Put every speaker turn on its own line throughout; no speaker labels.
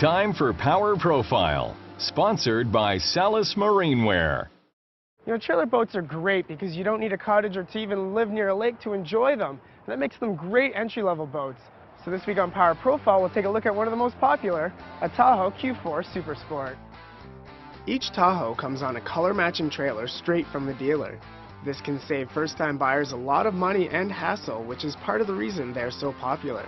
Time for Power Profile, sponsored by Salis Marineware.
You know, trailer boats are great because you don't need a cottage or to even live near a lake to enjoy them. And that makes them great entry-level boats. So this week on Power Profile, we'll take a look at one of the most popular, a Tahoe Q4 Super Sport. Each Tahoe comes on a color-matching trailer straight from the dealer. This can save first-time buyers a lot of money and hassle, which is part of the reason they're so popular.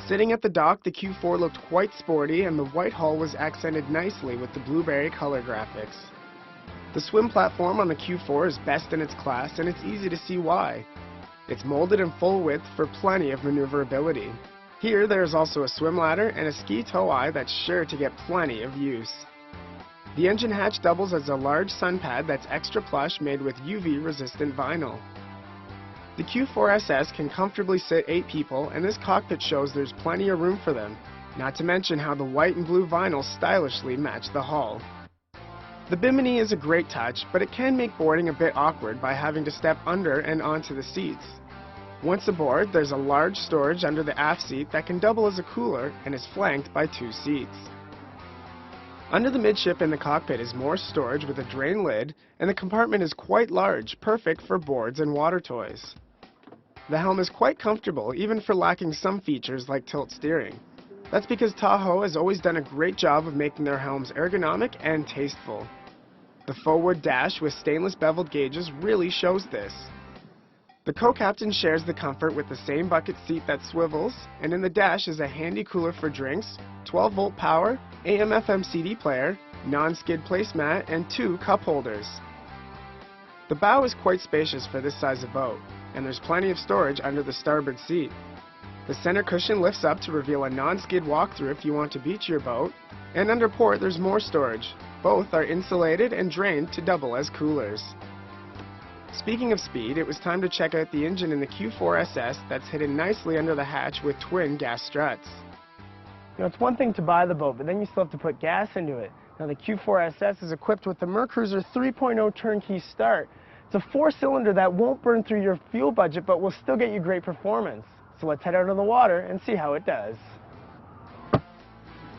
Sitting at the dock, the Q4 looked quite sporty, and the white hull was accented nicely with the blueberry color graphics. The swim platform on the Q4 is best in its class, and it's easy to see why. It's molded in full width for plenty of maneuverability. Here, there is also a swim ladder and a ski tow eye that's sure to get plenty of use. The engine hatch doubles as a large sun pad that's extra plush made with UV-resistant vinyl. The Q4SS can comfortably sit 8 people, and this cockpit shows there's plenty of room for them, not to mention how the white and blue vinyl stylishly match the hull. The bimini is a great touch, but it can make boarding a bit awkward by having to step under and onto the seats. Once aboard, there's a large storage under the aft seat that can double as a cooler and is flanked by 2 seats. Under the midship in the cockpit is more storage with a drain lid, and the compartment is quite large, perfect for boards and water toys. The helm is quite comfortable, even for lacking some features like tilt steering. That's because Tahoe has always done a great job of making their helms ergonomic and tasteful. The faux wood dash with stainless beveled gauges really shows this. The co-captain shares the comfort with the same bucket seat that swivels, and in the dash is a handy cooler for drinks, 12-volt power, AM/FM CD player, non-skid placemat, and 2 cup holders. The bow is quite spacious for this size of boat, and there's plenty of storage under the starboard seat. The center cushion lifts up to reveal a non-skid walkthrough if you want to beach your boat, and under port there's more storage. Both are insulated and drained to double as coolers. Speaking of speed, it was time to check out the engine in the Q4SS that's hidden nicely under the hatch with twin gas struts. You know, it's one thing to buy the boat, but then you still have to put gas into it. Now the Q4SS is equipped with the Mercruiser 3.0 turnkey start. It's a 4-cylinder that won't burn through your fuel budget, but will still get you great performance. So let's head out on the water and see how it does.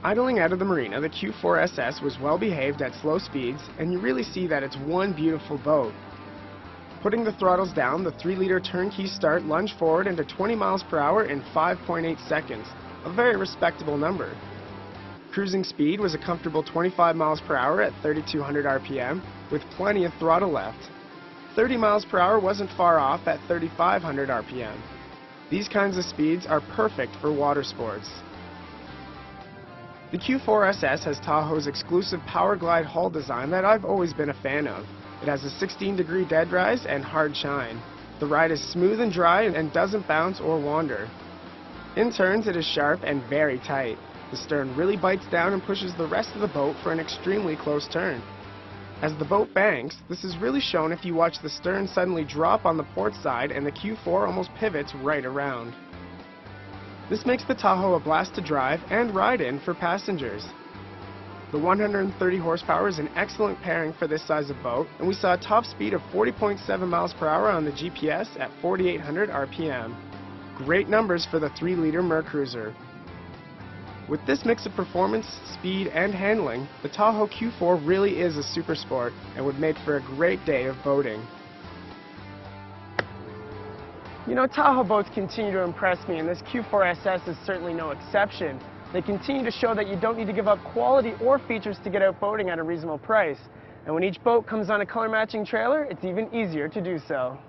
Idling out of the marina, the Q4SS was well behaved at slow speeds, and you really see that it's one beautiful boat. Putting the throttles down, the 3-liter turnkey start lunged forward into 20 miles per hour in 5.8 seconds, a very respectable number. Cruising speed was a comfortable 25 miles per hour at 3,200 RPM, with plenty of throttle left. 30 miles per hour wasn't far off at 3,500 RPM. These kinds of speeds are perfect for water sports. The Q4SS has Tahoe's exclusive Power Glide hull design that I've always been a fan of. It has a 16-degree dead rise and hard shine. The ride is smooth and dry and doesn't bounce or wander. In turns, it is sharp and very tight. The stern really bites down and pushes the rest of the boat for an extremely close turn. As the boat banks, this is really shown if you watch the stern suddenly drop on the port side and the Q4 almost pivots right around. This makes the Tahoe a blast to drive and ride in for passengers. The 130 horsepower is an excellent pairing for this size of boat, and we saw a top speed of 40.7 miles per hour on the GPS at 4,800 RPM. Great numbers for the 3-liter Mercruiser. With this mix of performance, speed, and handling, the Tahoe Q4 really is a super sport and would make for a great day of boating. You know, Tahoe boats continue to impress me, and this Q4SS is certainly no exception. They continue to show that you don't need to give up quality or features to get out boating at a reasonable price. And when each boat comes on a color-matching trailer, it's even easier to do so.